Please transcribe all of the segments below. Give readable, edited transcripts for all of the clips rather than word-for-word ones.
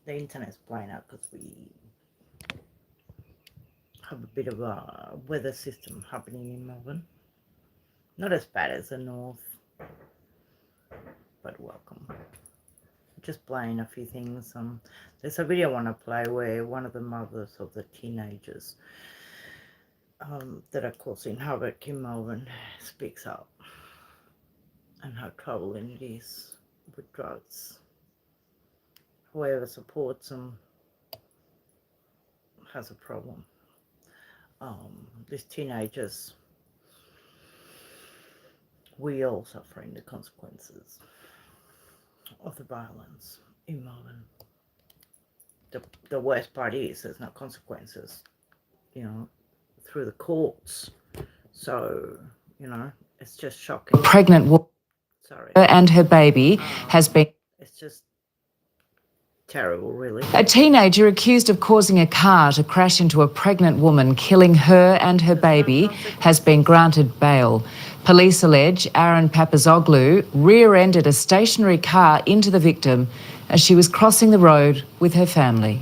the internet's playing out because we have a bit of a weather system happening in Melbourne. Not as bad as the north, but welcome. Just playing a few things. There's a video I want to play where one of the mothers of the teenagers that are causing havoc in Melbourne speaks up and how troubling it is with drugs. Whoever supports them has a problem. These teenagers, we all suffering the consequences of the violence in Melbourne. The worst part is there's no consequences, through the courts. So, it's just shocking. Pregnant woman and her baby has been... It's just terrible, really. A teenager accused of causing a car to crash into a pregnant woman, killing her and her baby, has been granted bail. Police allege Aaron Papazoglu rear-ended a stationary car into the victim as she was crossing the road with her family.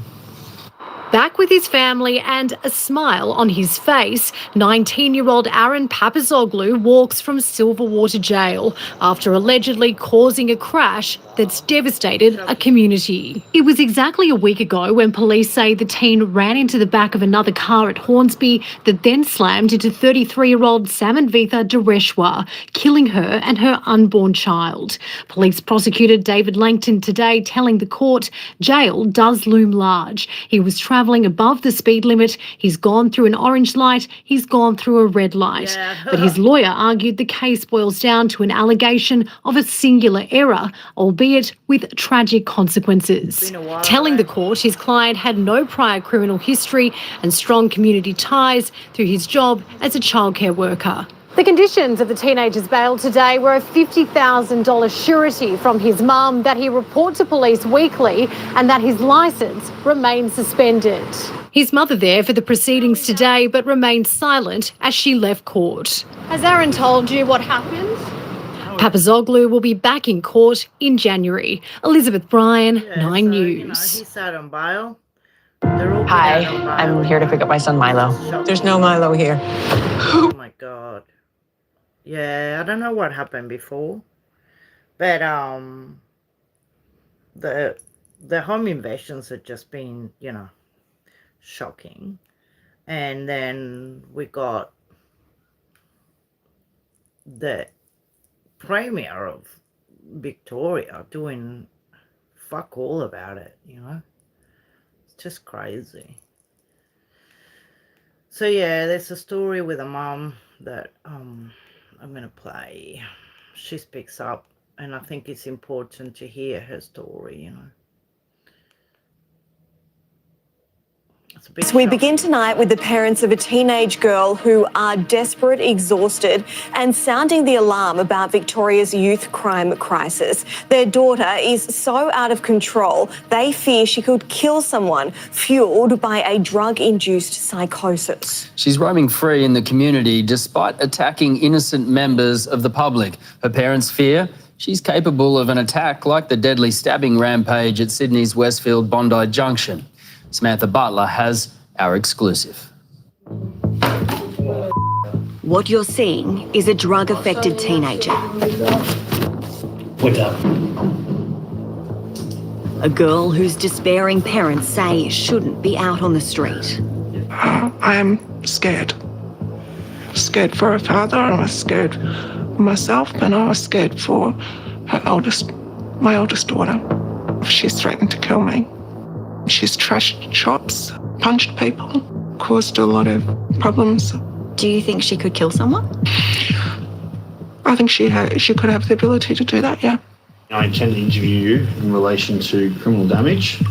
Back with his family and a smile on his face, 19-year-old Aaron Papazoglu walks from Silverwater Jail after allegedly causing a crash that's devastated a community. It was exactly a week ago when police say the teen ran into the back of another car at Hornsby that then slammed into 33-year-old Samanvitha Dureshwar, killing her and her unborn child. Police prosecutor David Langton today telling the court jail does loom large. He was travelling above the speed limit, he's gone through an orange light, he's gone through a red light. But his lawyer argued the case boils down to an allegation of a singular error, albeit with tragic consequences. Telling the court his client had no prior criminal history and strong community ties through his job as a childcare worker. The conditions of the teenager's bail today were a $50,000 surety from his mum, that he report to police weekly and that his licence remains suspended. His mother there for the proceedings today but remained silent as she left court. Has Aaron told you what happened? Papazoglu will be back in court in January. Elizabeth Bryan, 9 News. He's out on bail. Hi, I'm here to pick up my son Milo. There's no Milo here. Oh my God. Yeah, I don't know what happened before, but the home invasions have just been, shocking. And then we got the Premier of Victoria doing fuck all about it, It's just crazy. So yeah, there's a story with a mum that I'm going to play. She speaks up, and I think it's important to hear her story, So we begin tonight with the parents of a teenage girl who are desperate, exhausted, and sounding the alarm about Victoria's youth crime crisis. Their daughter is so out of control, they fear she could kill someone, fueled by a drug-induced psychosis. She's roaming free in the community despite attacking innocent members of the public. Her parents fear she's capable of an attack like the deadly stabbing rampage at Sydney's Westfield Bondi Junction. Samantha Butler has our exclusive. What you're seeing is a drug-affected teenager. What's up? A girl whose despairing parents say shouldn't be out on the street. I am scared. Scared for her father, I was scared for myself, and I was scared for my oldest daughter. She's threatened to kill me. She's trashed shops, punched people, caused a lot of problems. Do you think she could kill someone? I think she could have the ability to do that, yeah. I intend to interview you in relation to criminal damage,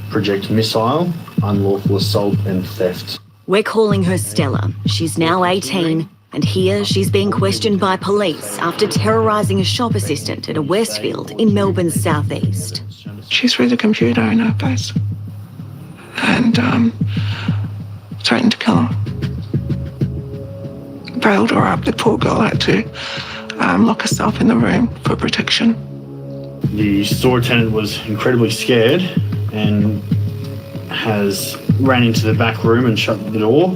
projectile missile, unlawful assault and theft. We're calling her Stella. She's now 18, and here she's being questioned by police after terrorising a shop assistant at a Westfield in Melbourne's southeast. She threw the computer in her face and threatened to kill her. Bailed her up. The poor girl had to lock herself in the room for protection. The store attendant was incredibly scared and has ran into the back room and shut the door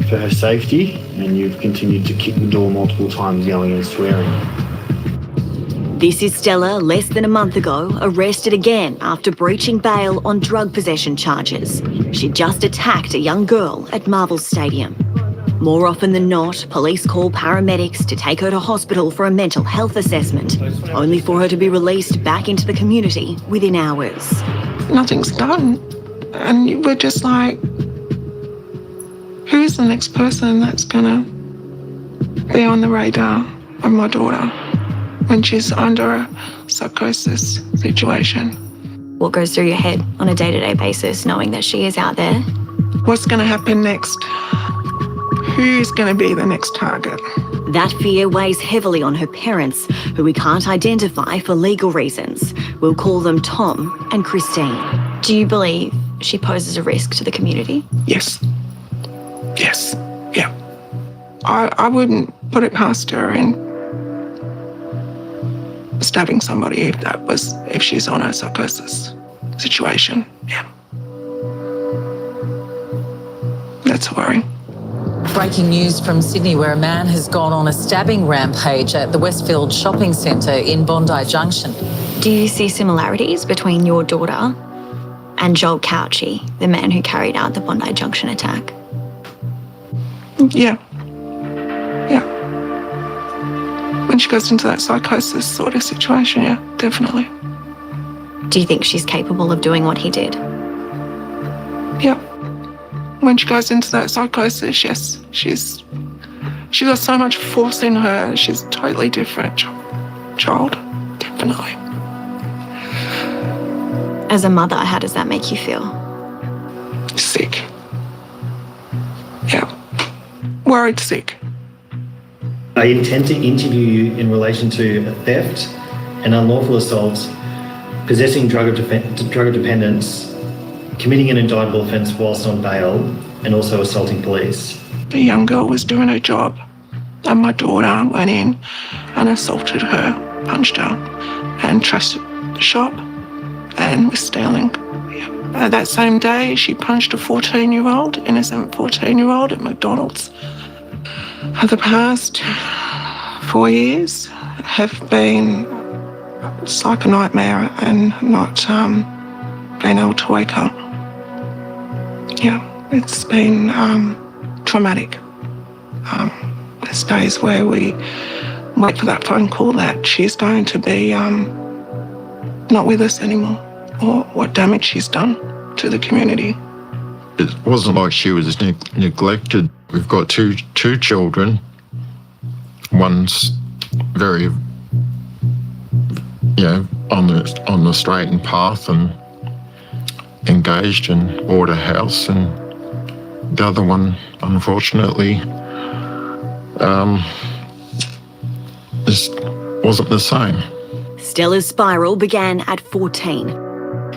for her safety, and you've continued to kick the door multiple times, yelling and swearing. This is Stella, less than a month ago, arrested again after breaching bail on drug possession charges. She just attacked a young girl at Marvel Stadium. More often than not, police call paramedics to take her to hospital for a mental health assessment, only for her to be released back into the community within hours. Nothing's done. And we're just like, who's the next person that's gonna be on the radar of my daughter when she's under a psychosis situation? What goes through your head on a day-to-day basis knowing that she is out there? What's gonna happen next? Who's gonna be the next target? That fear weighs heavily on her parents, who we can't identify for legal reasons. We'll call them Tom and Christine. Do you believe she poses a risk to the community? Yes. Yes. Yeah. I wouldn't put it past her in stabbing somebody if she's on a psychosis situation. Yeah. That's worrying. Breaking news from Sydney, where a man has gone on a stabbing rampage at the Westfield shopping centre in Bondi Junction. Do you see similarities between your daughter and Joel Couchy, the man who carried out the Bondi Junction attack? Yeah. Yeah. When she goes into that psychosis sort of situation, yeah, definitely. Do you think she's capable of doing what he did? Yeah. When she goes into that psychosis, yes, she's got so much force in her. She's a totally different child, definitely. As a mother, how does that make you feel? Sick. Yeah. Worried sick. I intend to interview you in relation to theft and unlawful assault, possessing drug of dependence, committing an indictable offence whilst on bail, and also assaulting police. The young girl was doing her job, and my daughter went in and assaulted her, punched her, and trashed the shop and was stealing. Yeah. That same day, she punched a 14-year-old, innocent 14-year-old at McDonald's. For the past 4 years have been, it's like a nightmare and not being able to wake up. Yeah, it's been traumatic. There's days where we wait for that phone call that she's going to be not with us anymore, or what damage she's done to the community. It wasn't like she was neglected. We've got two children. One's very, on the straight and path and engaged and bought a house, and the other one, unfortunately, just wasn't the same. Stella's spiral began at 14.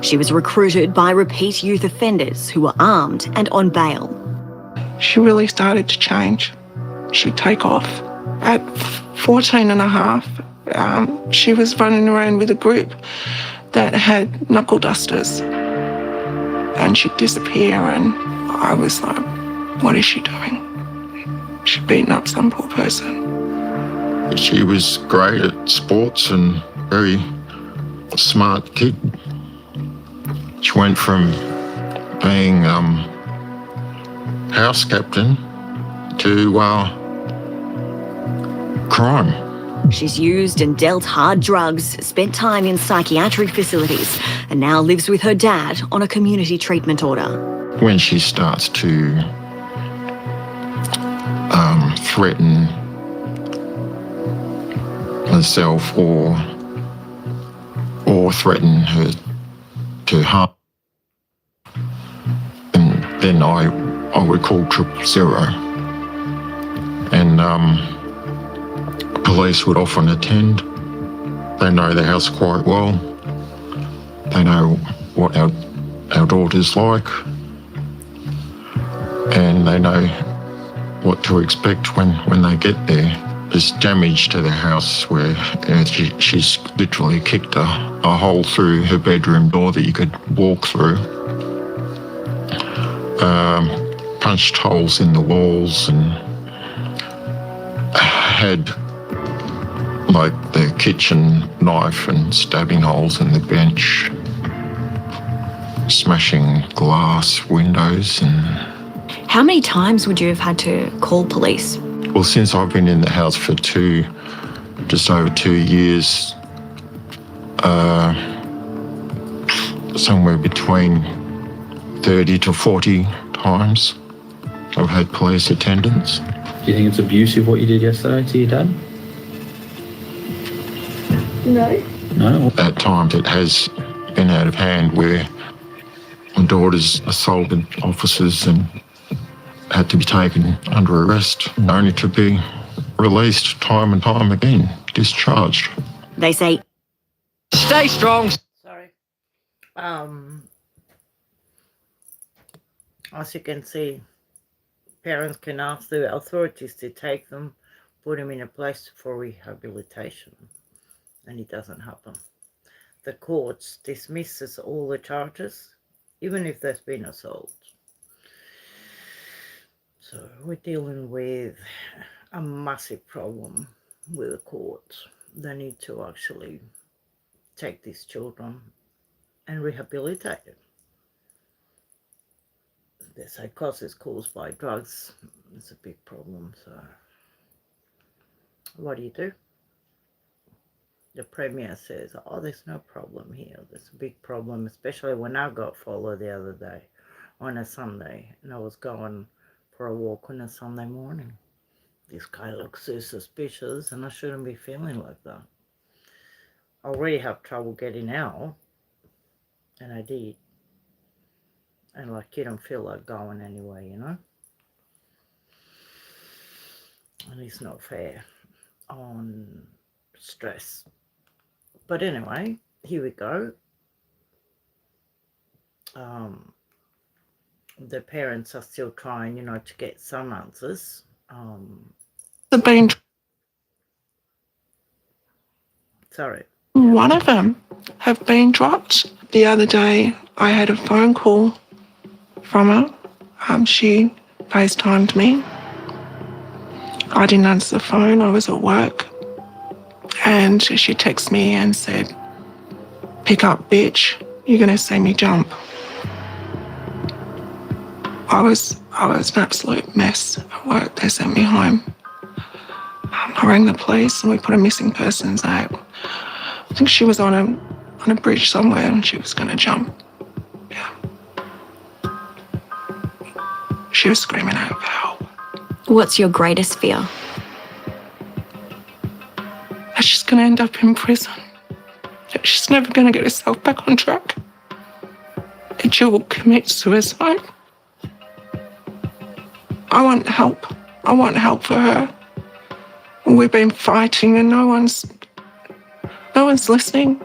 She was recruited by repeat youth offenders who were armed and on bail. She really started to change. She'd take off. At 14 and a half, she was running around with a group that had knuckle dusters. And she'd disappear, and I was like, what is she doing? She'd beaten up some poor person. She was great at sports and very smart kid. She went from being house captain to crime. She's used and dealt hard drugs, spent time in psychiatric facilities, and now lives with her dad on a community treatment order. When she starts to threaten herself or threaten her to harm, and then I would call 000, and police would often attend. They know the house quite well. They know what our daughter's like, and they know what to expect when they get there. There's damage to the house where she's literally kicked a hole through her bedroom door that you could walk through. Punched holes in the walls and had like the kitchen knife and stabbing holes in the bench, smashing glass windows. And How many times would you have had to call police? well, since I've been in the house for just over 2 years, somewhere between 30 to 40 times I've had police attendance. Do you think it's abusive what you did yesterday to your dad? No. At times it has been out of hand where my daughter's assaulted officers and had to be taken under arrest, only to be released time and time again, discharged. They say, Stay strong. Sorry. As you can see, parents can ask the authorities to take them, put them in a place for rehabilitation, and it doesn't happen. The courts dismisses all the charges, even if there's been assault. So we're dealing with a massive problem with the courts. They need to actually take these children and rehabilitate them. The psychosis caused by drugs is a big problem. So what do? The Premier says, oh, there's no problem here. There's a big problem, especially when I got followed the other day on a Sunday and I was going for a walk on a Sunday morning. This guy looks so suspicious and I shouldn't be feeling like that. I already have trouble getting out, and I did. And like, you don't feel like going anywhere, you know? And it's not fair on stress. But anyway, here we go. The parents are still trying, to get some answers. Sorry. One of them have been dropped. The other day, I had a phone call from her. She FaceTimed me. I didn't answer the phone. I was at work. And she texted me and said, "Pick up, bitch. You're going to see me jump." I was an absolute mess at work. They sent me home. I rang the police and we put a missing persons out. I think she was on a bridge somewhere and she was going to jump. Yeah. She was screaming out for help. What's your greatest fear? That she's going to end up in prison. That she's never going to get herself back on track. That she will commit suicide. I want help. I want help for her. We've been fighting and no one's listening.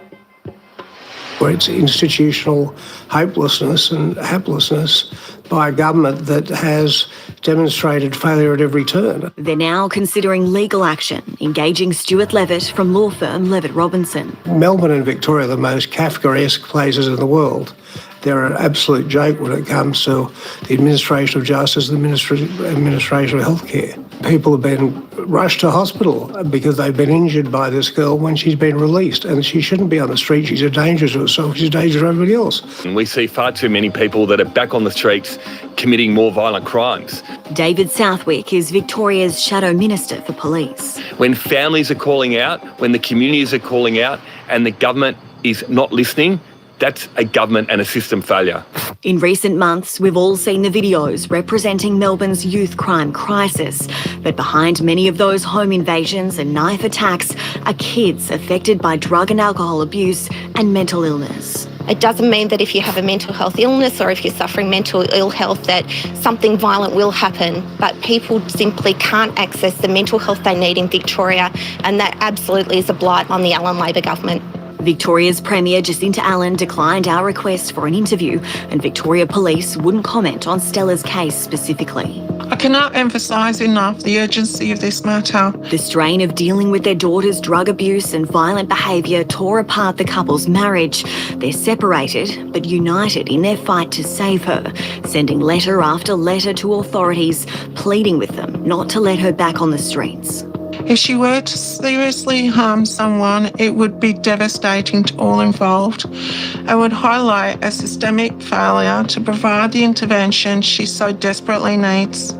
It's institutional hopelessness and haplessness by a government that has demonstrated failure at every turn. They're now considering legal action, engaging Stuart Levitt from law firm Levitt Robinson. Melbourne and Victoria are the most Kafkaesque places in the world. They're an absolute joke when it comes to the administration of justice, the administration of healthcare. People have been rushed to hospital because they've been injured by this girl when she's been released, and she shouldn't be on the street. She's a danger to herself. She's a danger to everybody else. And we see far too many people that are back on the streets committing more violent crimes. David Southwick is Victoria's Shadow Minister for Police. When families are calling out, when the communities are calling out, and the government is not listening, that's a government and a system failure. In recent months, we've all seen the videos representing Melbourne's youth crime crisis. But behind many of those home invasions and knife attacks are kids affected by drug and alcohol abuse and mental illness. It doesn't mean that if you have a mental health illness or if you're suffering mental ill health that something violent will happen, but people simply can't access the mental health they need in Victoria, and that absolutely is a blight on the Allan Labor government. Victoria's Premier Jacinta Allen declined our request for an interview, and Victoria Police wouldn't comment on Stella's case specifically. I cannot emphasise enough the urgency of this matter. The strain of dealing with their daughter's drug abuse and violent behaviour tore apart the couple's marriage. They're separated, but united in their fight to save her, sending letter after letter to authorities, pleading with them not to let her back on the streets. If she were to seriously harm someone, it would be devastating to all involved. It would highlight a systemic failure to provide the intervention she so desperately needs.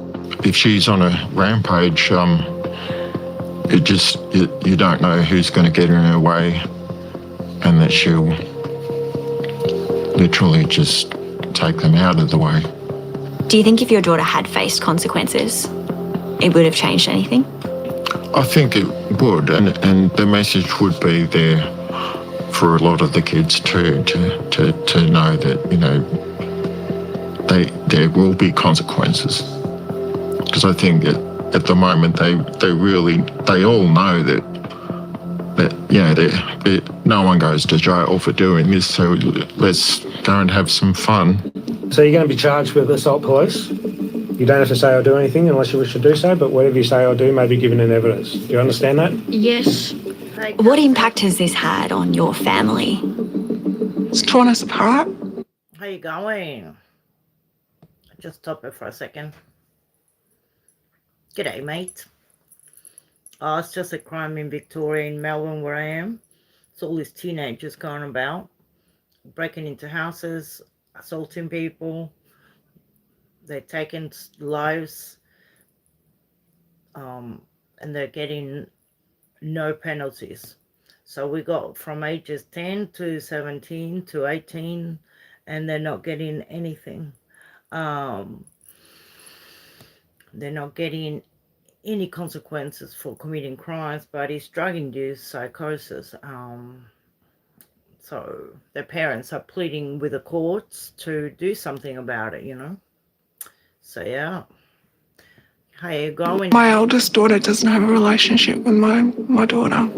If she's on a rampage, you don't know who's going to get in her way, and that she'll literally just take them out of the way. Do you think if your daughter had faced consequences, it would have changed anything? I think it would, and the message would be there for a lot of the kids too, to know that, you know, there will be consequences. Because I think at the moment they all know that you know, no one goes to jail for doing this, so let's go and have some fun. So you're going to be charged with assault police. You don't have to say or do anything unless you wish to do so, but whatever you say or do may be given in evidence. Do you understand that? Yes. What impact has this had on your family? It's torn us apart. How you going? Just stop it for a second. G'day, mate. Oh, it's just a crime in Victoria, in Melbourne, where I am. It's all these teenagers going about, breaking into houses, assaulting people. They're taking lives, and they're getting no penalties. So we got from ages 10 to 17 to 18, and they're not getting anything. They're not getting any consequences for committing crimes, but it's drug-induced psychosis. So their parents are pleading with the courts to do something about it, you know. So yeah, how you going? My eldest daughter doesn't have a relationship with my daughter.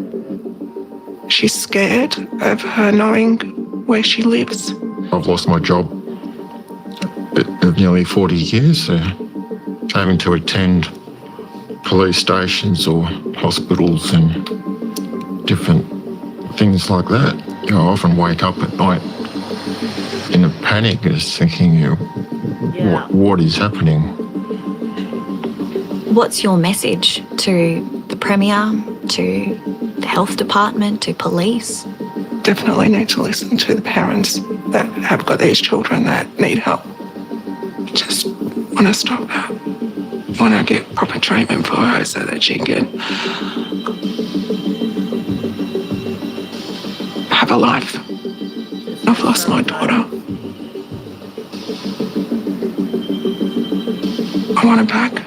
She's scared of her knowing where she lives. I've lost my job of nearly 40 years, so having to attend police stations or hospitals and different things like that. You know, I often wake up at night in a panic, just thinking, you know, what is happening? What's your message to the Premier, to the Health Department, to police? Definitely need to listen to the parents that have got these children that need help. Just want to stop her. Want to get proper treatment for her so that she can have a life. I've lost my daughter. I want her back.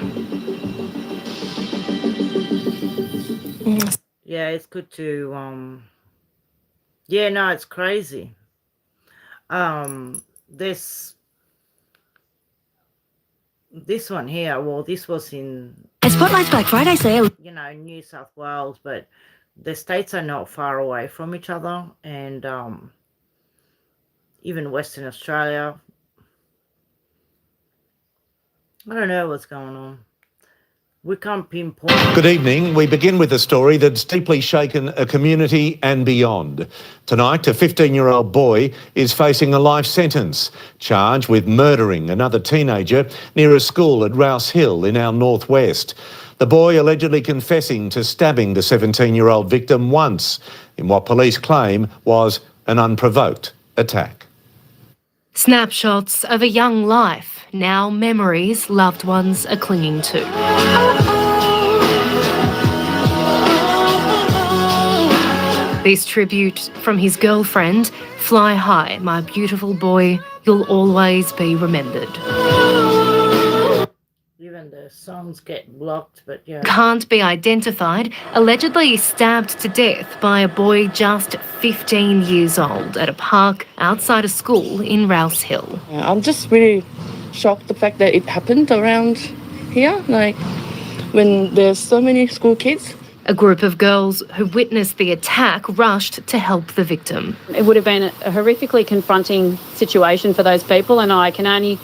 Yeah, it's good to yeah, no, it's crazy. This one here, well, this was in Spotlight's Black Friday sale. You know, New South Wales, but the states are not far away from each other, and even Western Australia. I don't know what's going on. We can't pinpoint. Good evening. We begin with a story that's deeply shaken a community and beyond. Tonight, a 15-year-old boy is facing a life sentence, charged with murdering another teenager near a school at Rouse Hill in our northwest. The boy allegedly confessing to stabbing the 17-year-old victim once in what police claim was an unprovoked attack. Snapshots of a young life, now memories loved ones are clinging to. This tribute from his girlfriend, Fly High, my beautiful boy, you'll always be remembered. Even the songs get blocked, but yeah. Can't be identified, allegedly stabbed to death by a boy just 15 years old at a park outside a school in Rouse Hill. I'm just really shocked the fact that it happened around here, like when there's so many school kids. A group of girls who witnessed the attack rushed to help the victim. It would have been a horrifically confronting situation for those people, and I can only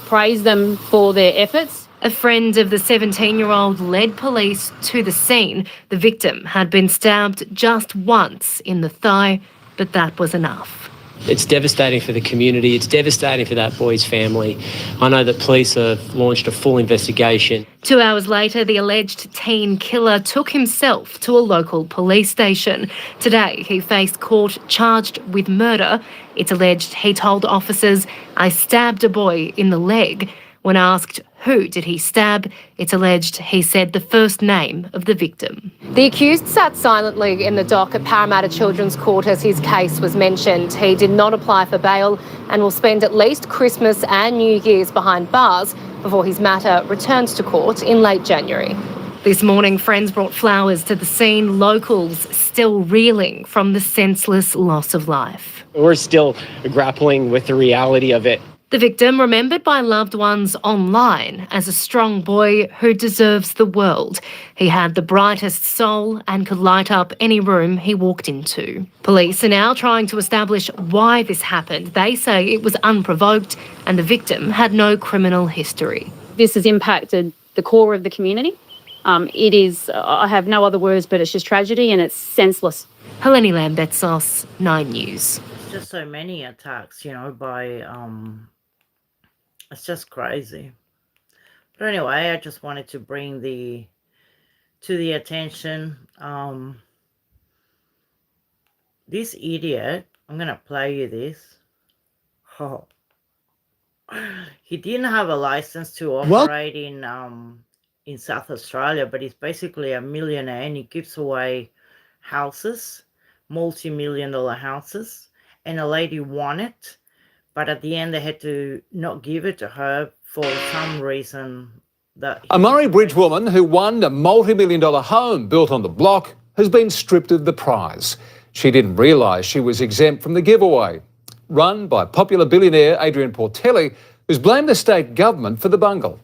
praise them for their efforts. A friend of the 17-year-old led police to the scene. The victim had been stabbed just once in the thigh, but that was enough. It's devastating for the community. It's devastating for that boy's family. I know that police have launched a full investigation. 2 hours later, the alleged teen killer took himself to a local police station. Today, he faced court charged with murder. It's alleged he told officers, "I stabbed a boy in the leg." When asked who did he stab, it's alleged he said the first name of the victim. The accused sat silently in the dock at Parramatta Children's Court as his case was mentioned. He did not apply for bail and will spend at least Christmas and New Year's behind bars before his matter returns to court in late January. This morning, friends brought flowers to the scene, locals still reeling from the senseless loss of life. We're still grappling with the reality of it. The victim remembered by loved ones online as a strong boy who deserves the world. He had the brightest soul and could light up any room he walked into. Police are now trying to establish why this happened. They say it was unprovoked and the victim had no criminal history. This has impacted the core of the community. It is, I have no other words, but it's just tragedy and it's senseless. Helene Lambetsos, 9 News. Just so many attacks, by it's just crazy. But anyway, I just wanted to bring to the attention this idiot. I'm gonna play you this. Oh, he didn't have a license to operate in South Australia, but he's basically a millionaire and he gives away houses, multi-million-dollar houses, and a lady won it. But at the end, they had to not give it to her for some reason. A Murray Bridge woman who won a multi-million-dollar home built on the block has been stripped of the prize. She didn't realise she was exempt from the giveaway. Run by popular billionaire Adrian Portelli, who's blamed the state government for the bungle.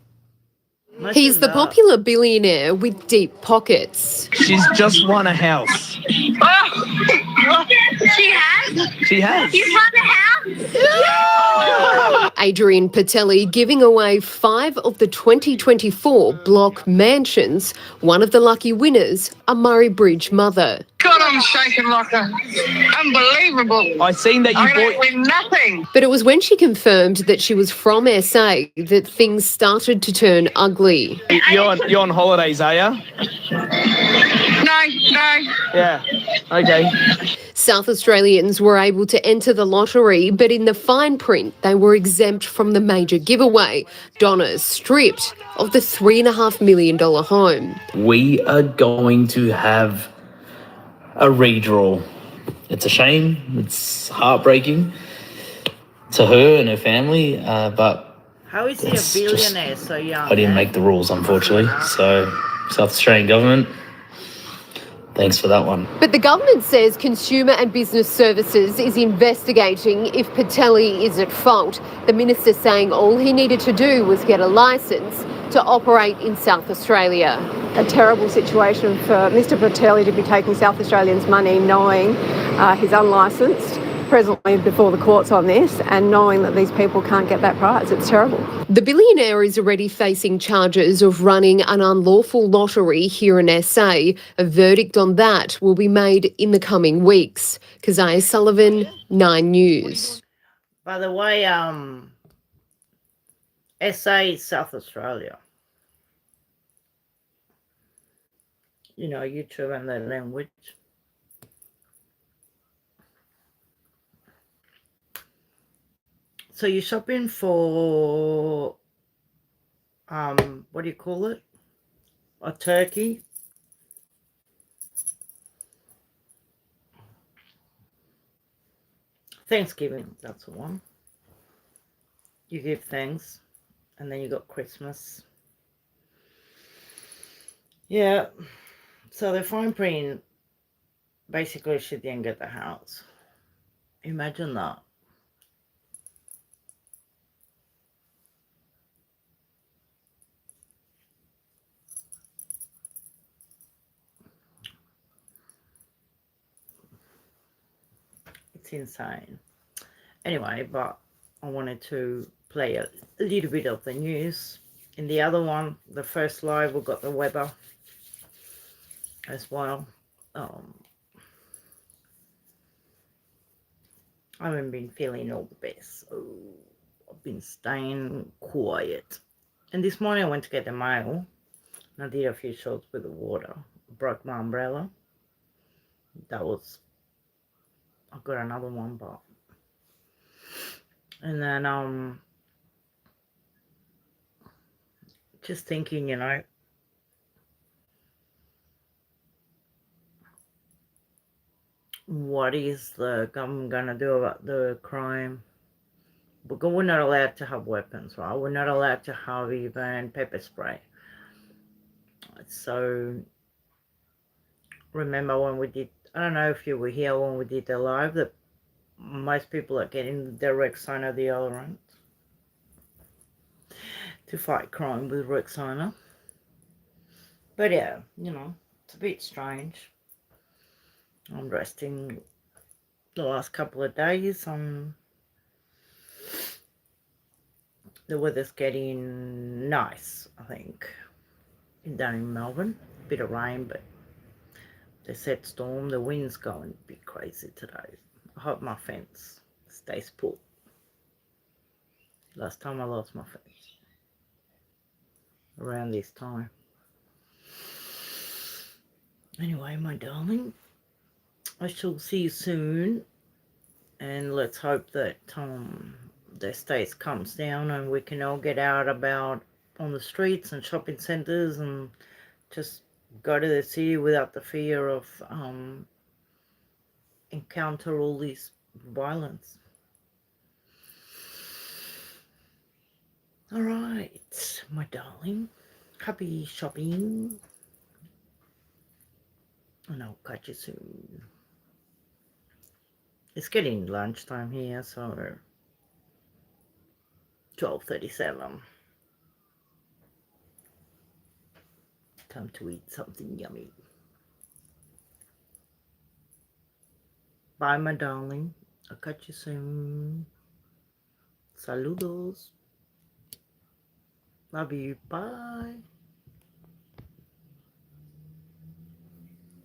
He's the popular billionaire with deep pockets. She's just won a house. Oh, she has? She has. You won a house? Adrian Portelli giving away 5 of the 2024 block mansions. One of the lucky winners, a Murray Bridge mother. God, I'm shaking like unbelievable. I seen that you I don't win nothing. But it was when she confirmed that she was from SA that things started to turn ugly. You're on holidays, are you? No. Yeah. Okay. South Australians were able to enter the lottery, but in the fine print, they were exempt from the major giveaway. Donna's stripped of the $3.5 million home. We are going to have a redraw. It's a shame. It's heartbreaking to her and her family, but How is he a billionaire so young? I didn't make the rules, unfortunately. So, South Australian government, thanks for that one. But the government says Consumer and Business Services is investigating if Portelli is at fault. The minister saying all he needed to do was get a licence to operate in South Australia. A terrible situation for Mr Portelli to be taking South Australians' money knowing he's unlicensed, presently before the courts on this, and knowing that these people can't get that prize. It's terrible. The billionaire is already facing charges of running an unlawful lottery here in SA. A verdict on that will be made in the coming weeks. Keziah Sullivan, 9 News. By the way, SA is South Australia. YouTube and their language. So you're shopping for, what do you call it? A turkey. Thanksgiving, that's the one. You give thanks, and then you got Christmas. Yeah, so the fine print, basically she didn't get the house. Imagine that. It's insane. Anyway, but I wanted to play a little bit of the news. In the other one, the first live, we got the weather as well. I haven't been feeling all the best, so I've been staying quiet. And this morning I went to get the mail, and I did a few shots with the water. Broke my umbrella. That was, I got another one, but, and then just thinking, you know, what is the government gonna do about the crime? Because we're not allowed to have weapons, right? We're not allowed to have even pepper spray. So remember when we did, I don't know if you were here when we did the live, that most people are getting the direct sign of the deodorant to fight crime with Rexona. But yeah, you know, it's a bit strange. I'm resting the last couple of days. The weather's getting nice, I think, down in Melbourne. Bit of rain, but they said storm. The wind's going a bit crazy today. I hope my fence stays put. Last time I lost my fence. Around this time. Anyway, my darling, I shall see you soon. And let's hope that the states comes down and we can all get out about on the streets and shopping centres and just go to the city without the fear of encounter all this violence. All right, my darling, happy shopping, and I'll catch you soon. It's getting lunchtime here, so 12:37. Time to eat something yummy. Bye, my darling. I'll catch you soon. Saludos. Love you. Bye.